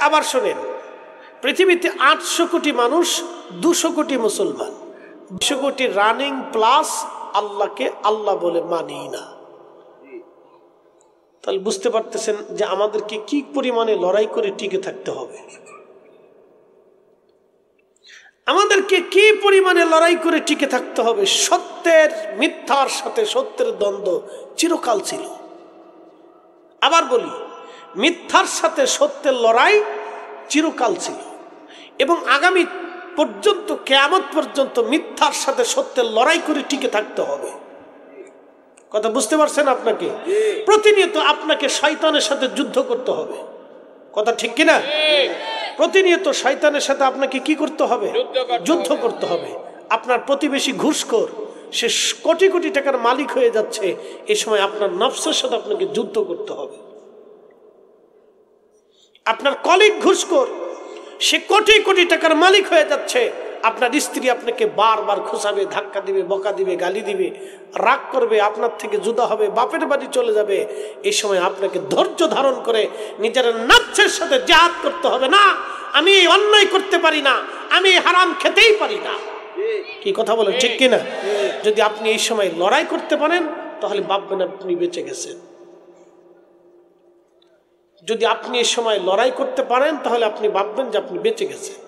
আবার শোনেন, পৃথিবীতে 800 কোটি মানুষ, 200 কোটি মুসলমান, 200 কোটি রানিং প্লাস আল্লাহকে আল্লাহ বলে মানি না। তাহলে বুঝতে পারতেছেন যে আমাদেরকে কি পরিমাণে লড়াই করে টিকে থাকতে হবে, আমাদেরকে কি পরিমাণে লড়াই করে টিকে থাকতে হবে। সত্যের মিথ্যার সাথে সত্যের দ্বন্দ্ব চিরকাল ছিল। আবার বলি, মিথ্যার সাথে সত্যের লড়াই চিরকাল ছিল, এবং আগামী পর্যন্ত, কিয়ামত পর্যন্ত মিথ্যার সাথে সত্যের লড়াই করে টিকে থাকতে হবে। কথা বুঝতে পারছেন? আপনাকে প্রতিনিয়ত আপনাকে শয়তানের সাথে যুদ্ধ করতে হবে। কথা ঠিক কিনা? প্রতিনিয়ত শয়তানের সাথে আপনাকে কি করতে হবে? যুদ্ধ করতে হবে। আপনার প্রতিবেশী ঘুষখোর, সে কোটি কোটি টাকার মালিক হয়ে যাচ্ছে, এই সময় আপনার নফসের সাথে আপনাকে যুদ্ধ করতে হবে। আপনার কলিগ ঘুষখোর, সে কোটি কোটি টাকার মালিক হয়ে যাচ্ছে, আপনার স্ত্রী আপনাকে বারবার খোঁচাবে, ধাক্কা দিবে, বকা দিবে, গালি দিবে, রাগ করবে, আপনার থেকে জুদা হবে, বাপের বাড়ি চলে যাবে। এই সময় আপনাকে ধৈর্য ধারণ করে নিজের নফসের সাথে জিহাদ করতে হবে। না, আমি এই অন্যায় করতে পারি না, আমি হারাম খেতেই পারি না। কি কথা বলেন ঠিক কিনা? যদি আপনি এই সময় লড়াই করতে পারেন, তাহলে ভাববেন আপনি বেঁচে গেছেন। যদি আপনি এই সময় লড়াই করতে পারেন, তাহলে আপনি ভাববেন যে আপনি বেঁচে গেছেন।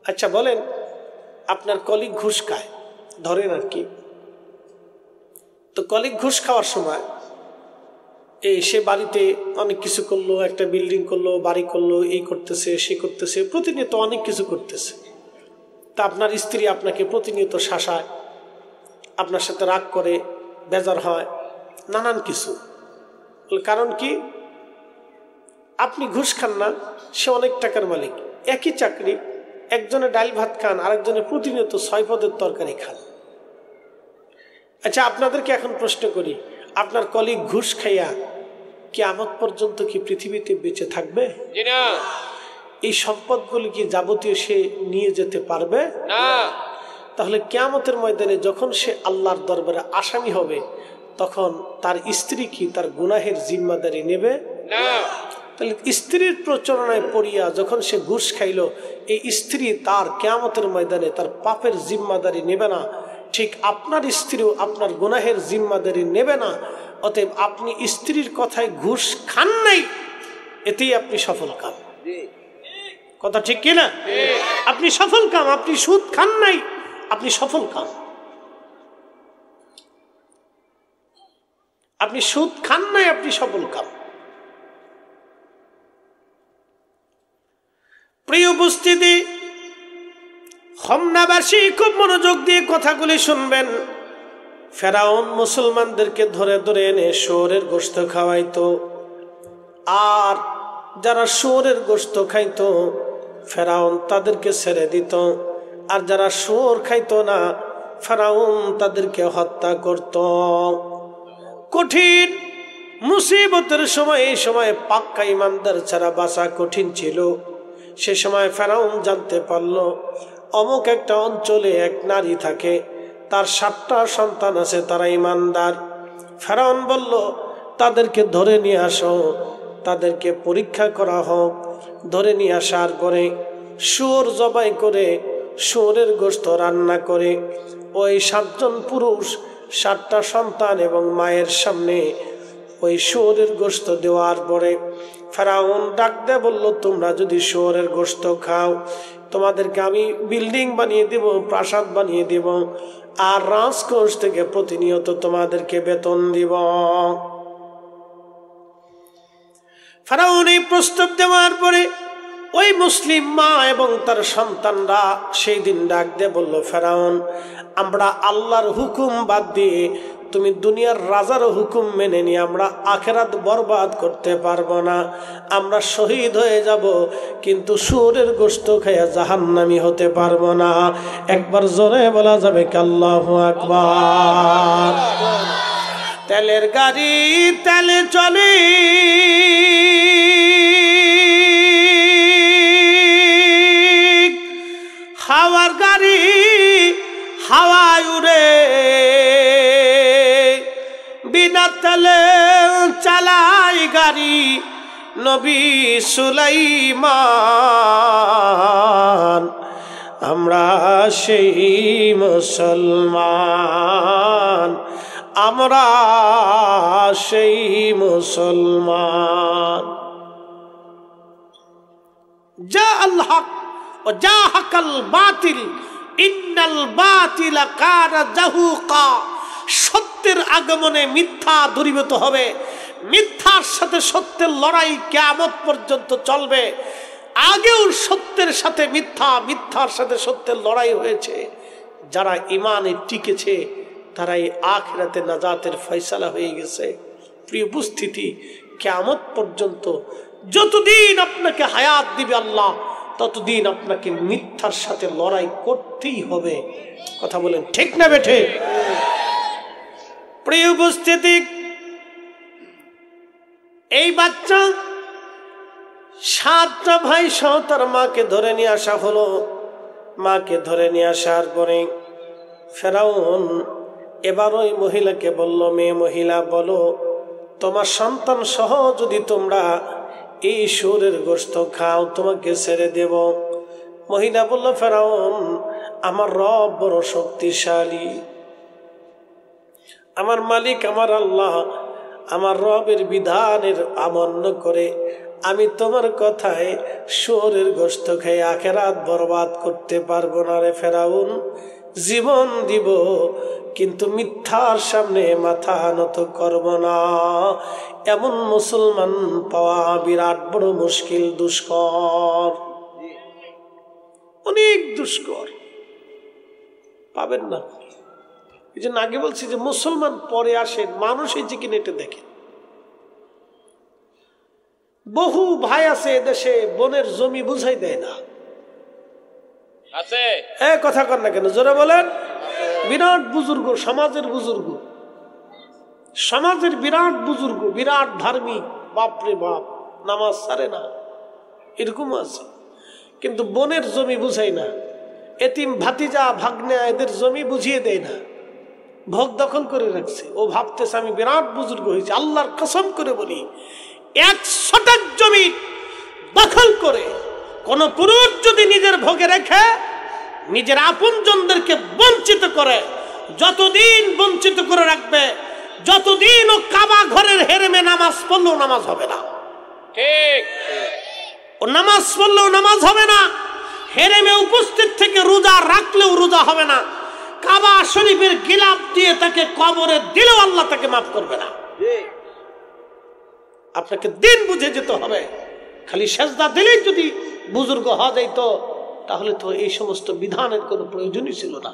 আচ্ছা বলেন, আপনার কলিগ ঘুষ খায়, ধরেন আর কি, তো কলিগ ঘুষ খাওয়ার সময় সে বাড়িতে অনেক কিছু করলো, একটা বিল্ডিং করলো, বাড়ি করলো, এই করতেছে, সে করতেছে, প্রতিনিয়ত অনেক কিছু করতেছে। তা আপনার স্ত্রী আপনাকে প্রতিনিয়ত শাসায়, আপনার সাথে রাগ করে, বেজার হয়, নানান কিছু। কারণ কি? আপনি ঘুষ খান না, সে অনেক টাকার মালিক, একই চাকরি, একজনে ডাল ভাত খান, আরেকজনে প্রতিনিয়ত 6 পদের তরকারি খান। আচ্ছা, আপনাদেরকে এখন প্রশ্ন করি, আপনার কলিগ ঘুষ খাইয়া কিয়ামত পর্যন্ত কি পৃথিবীতে বেঁচে থাকবে? না। এই সম্পদগুলি কি যাবতীয় সে নিয়ে যেতে পারবে? না। তাহলে কিয়ামতের ময়দানে যখন সে আল্লাহর দরবারে আসামি হবে, তখন তার স্ত্রী কি তার গুনাহের জিম্মাদারি নেবে? না। তাহলে স্ত্রীর প্রচলনায় পড়িয়া যখন সে ঘুষ খাইল, এই স্ত্রী তার কিয়ামতের ময়দানে তার পাপের জিম্মাদারি নেবে না। ঠিক আপনার স্ত্রীও আপনার গুনাহের জিম্মাদারি নেবে না। অতএব আপনি স্ত্রীর কথায় ঘুষ খান নাই, এতেই আপনি সফল কাম। কথা ঠিক কিনা? আপনি সফল কাম। আপনি সুদ খান নাই, আপনি সফল কাম। আপনি সুদ খান নাই, আপনি সফল কাম। প্রিয় উপস্থিতি, হোমনাবাসী খুব মনোযোগ দিয়ে কথাগুলি শুনবেন। ফেরাউন মুসলমানদেরকে ধরে ধরে এনে শুয়োরের গোশত খাওয়াইতো, আর যারা শুয়োরের গোশত খাইতো ফেরাউন তাদেরকে ছেড়ে দিত, আর যারা শুয়োর খাইতো না ফেরাউন তাদেরকে হত্যা করত। কঠিন মুসিবতের সময়, এই সময় পাক্কা ইমানদার ছাড়া বাঁচা কঠিন ছিল। সে সময় ফেরাউন জানতে পারল অমুক একটা অঞ্চলে এক নারী থাকে, তার 7টা সন্তান আছে, তারা ইমানদার। ফেরাউন বলল, তাদেরকে ধরে নিয়ে আসো, তাদেরকে পরীক্ষা করা হোক। ধরে নিয়ে আসার পরে শুয়োর জবাই করে শুয়োরের গোশত রান্না করে ওই 7 জন পুরুষ 7টা সন্তান এবং মায়ের সামনে ওই শুয়োরের গোশত দেওয়ার পরে ফেরাউন ডাক দিয়ে বলল, তোমরা যদি শুয়োরের গোশত খাও, তোমাদেরকে আমি বিল্ডিং বানিয়ে দেব, প্রাসাদ বানিয়ে দেব, আর রাজকোষ থেকে প্রতিনিয়ত তোমাদেরকে বেতন দিব। ফেরাউন এই প্রস্তাব দেওয়ার পরে ওই মুসলিম মা এবং তার সন্তানরা সেই দিন ডাক দিয়ে বলল, ফেরাউন, আমরা আল্লাহর হুকুম বাদ দিয়ে তুমি দুনিয়ার রাজার হুকুম মেনে নিয়ে আমরা আখেরাত বরবাদ করতে পারবো না। আমরা শহীদ হয়ে যাব, কিন্তু শুয়োরের গোশত খাইয়া জাহান্নামী হতে পারবো না। একবার জোরে বলা যাবে কি আল্লাহু আকবার? তেলের গাড়ি তেলে চলে, হাওয়ার গাড়ি হাওয়ায় উড়ে, বিনা তেলে চালাই গাড়ি নবী সুলাইমান। আমরা সেই মুসলমান, আমরা সেই মুসলমান। যা আল্লাহ ও যা হাকাল বাতিল, ইন্নাল বাতিলা কানা জাহুকা। সত্যের আগমনে মিথ্যা দূরীভূত হবে, মিথ্যার সাথে সত্যের লড়াই কিয়ামত পর্যন্ত চলবে। আগেও সত্যের সাথে মিথ্যা, মিথ্যার সাথে সত্যের লড়াই হয়েছে। যারা ইমানে টিকেছে তারাই আখিরাতে নাজাতের ফয়সালা হয়ে গেছে। প্রিয় উপস্থিতি, কিয়ামত পর্যন্ত যতদিন আপনাকে হায়াত দিবে আল্লাহ, ততদিন আপনাকে মিথ্যার সাথে লড়াই করতেই হবে। কথা বলেন ঠিক না বেঠে? প্রিয় উপস্থিতি, এই বাচ্চা 7টা ভাই সহ তার মাকে ধরে নিয়ে আসা হলো। মাকে ধরে নিয়ে আসার পরে ফেরাউন এবার ওই মহিলাকে বলল, মেয়ে মহিলা, বলো তোমার সন্তান সহ যদি তোমরা এই শুয়োরের গোশত খাও তোমাকে ছেড়ে দেব। মহিলা বলল, ফেরাউন, আমার রব বড় শক্তিশালী, আমার মালিক আমার আল্লাহ, আমার রবের বিধানের অমান্য করে আমি তোমার কথায় শুয়োরের গোশত খেয়ে আখেরাত বরবাদ করতে পারবো না রে ফেরাউন। জীবন দিব, কিন্তু মিথ্যার সামনে মাথা নত করব না। এমন মুসলমান পাওয়া বিরাট বড় মুশকিল, দুষ্কর, অনেক দুষ্কর, পাবেন না। এই জন্য আগে বলছি যে মুসলমান পরে আসেন, মানুষ এই যে কিনে দেখে। বহু ভাই আছে এদেশে বোনের জমি বুঝাই দেয় না, আছে কথা কর না কেন, জোরে বলেন। বিরাট বুজুর্গ, সমাজের বুজুর্গ, সমাজের বিরাট বুজুর্গ, বিরাট ধার্মিক, বাপরে বাপ, নামাজ ছাড়ে না, এরকম আছে, কিন্তু বোনের জমি বুঝাই না। এতিম ভাতিজা ভাগ্নে এদের জমি বুঝিয়ে দেয় না, ভোগ দখল করে রাখছে। ও ভাবতেছে আমি বিরাট বুজুর্গ হয়েছি। আল্লাহর কসম করে বলি, 100 জমি দখল করে কোন পুরুষ যদি নিজের ভোগে রেখে নিজের আপনজনদেরকে বঞ্চিত করে, যতদিন বঞ্চিত করে রাখবে, যতদিন ও কাবা ঘরের হেরেমে নামাজ পড়লেও নামাজ হবে না। ঠিক, ও নামাজ পড়লেও নামাজ হবে না, হেরেমে উপস্থিত থেকে রোজা রাখলেও রোজা হবে না, কাবা শরীফের গিলাফ দিয়ে তাকে কবরে দিলেও আল্লাহ তাকে মাফ করবে না। আপনাকে দিন বুঝে যেতে হবে। খালি সেজদা দিলেই যদি বুজুর্গ হওয়া যাইত, তাহলে তো এই সমস্ত বিধানের কোনো প্রয়োজনই ছিল না।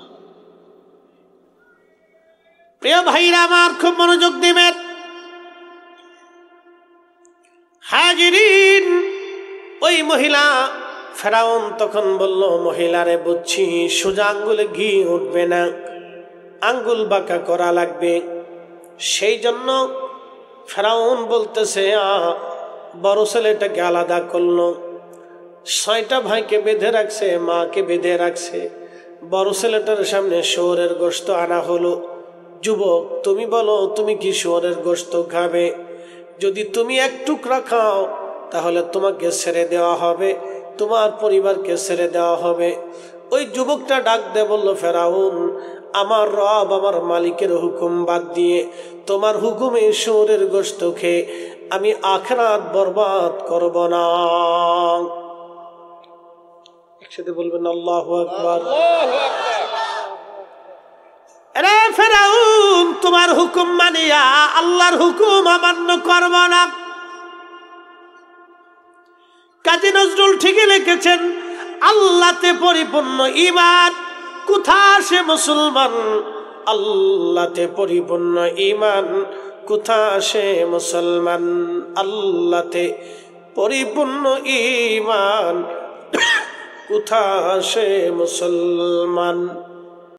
প্রিয় ভাইরা আমার, খুব মনোযোগ দিবেন। হাজিরিন, ওই মহিলা ফেরাউন তখন বলল, মহিলারে বুঝছি, সোজা আঙ্গুলে ঘি উঠবে না, আঙ্গুল বাঁকা করা লাগবে। সেই জন্য ফেরাউন বলতেছে, বড় ছেলেটাকে আলাদা করলো, 6টা ভাইকে বেঁধে রাখছে, মাকে বেঁধে রাখছে। বড় ছেলেটার সামনে শুয়োরের গোশত আনা হলো। যুবক, তুমি বলো, তুমি কি শুয়োরের গোশত খাবে? যদি তুমি এক টুকরা খাও, তাহলে তোমাকে ছেড়ে দেওয়া হবে, তোমার পরিবারকে ছেড়ে দেওয়া হবে। ওই যুবকটা ডাক দিয়ে বলল, ফেরাউন, আমার রব, আমার মালিকের হুকুম বাদ দিয়ে তোমার হুকুমে শুয়োরের গোশত খেয়ে আমি আখিরাত বরবাদ করব না। একসাথে বলবেন আল্লাহু আকবার। আরে ফেরাউন, তোমার হুকুম মানিয়া আল্লাহর হুকুম অমান্য করব না। কাজী নজরুল ঠিকই লিখেছেন, আল্লাহতে পরিপূর্ণ ঈমান, কোথা সে মুসলমান? আল্লাহতে পরিপূর্ণ ঈমান, কোথা সে মুসলমান? আল্লাহতে পরিপূর্ণ ঈমান, কোথা সে মুসলমান?